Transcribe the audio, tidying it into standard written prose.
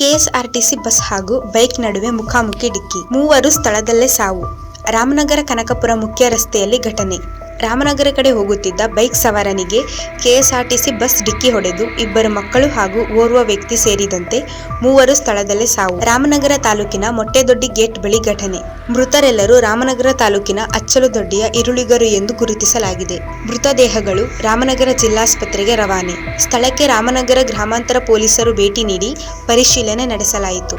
KSRTC bus ಹಾಗೂ bike ನಡುವೆ ಮುಖಾಮುಖಿ ಡಿಕ್ಕಿ, ಮೂವರು ಸ್ಥಳದಲ್ಲೇ ಸಾವು. ರಾಮನಗರ ಕನಕಪುರ ಮುಖ್ಯ ರಸ್ತೆಯಲ್ಲಿ ಘಟನೆ. ರಾಮನಗರ ಕಡೆ ಹೋಗುತ್ತಿದ್ದ ಬೈಕ್ ಸವಾರನಿಗೆ ಕೆಎಸ್ಆರ್ಟಿಸಿ ಬಸ್ ಡಿಕ್ಕಿ ಹೊಡೆದು ಇಬ್ಬರು ಮಕ್ಕಳು ಹಾಗೂ ಓರ್ವ ವ್ಯಕ್ತಿ ಸೇರಿದಂತೆ ಮೂವರು ಸ್ಥಳದಲ್ಲೇ ಸಾವು. ರಾಮನಗರ ತಾಲೂಕಿನ ಮೊಟ್ಟೆದೊಡ್ಡಿ ಗೇಟ್ ಬಳಿ ಘಟನೆ. ಮೃತರೆಲ್ಲರೂ ರಾಮನಗರ ತಾಲೂಕಿನ ಅಚ್ಚಲುದೊಡ್ಡಿಯ ಇರುಳಿಗರು ಎಂದು ಗುರುತಿಸಲಾಗಿದೆ. ಮೃತದೇಹಗಳು ರಾಮನಗರ ಜಿಲ್ಲಾಸ್ಪತ್ರೆಗೆ ರವಾನೆ. ಸ್ಥಳಕ್ಕೆ ರಾಮನಗರ ಗ್ರಾಮಾಂತರ ಪೊಲೀಸರು ಭೇಟಿ ನೀಡಿ ಪರಿಶೀಲನೆ ನಡೆಸಲಾಯಿತು.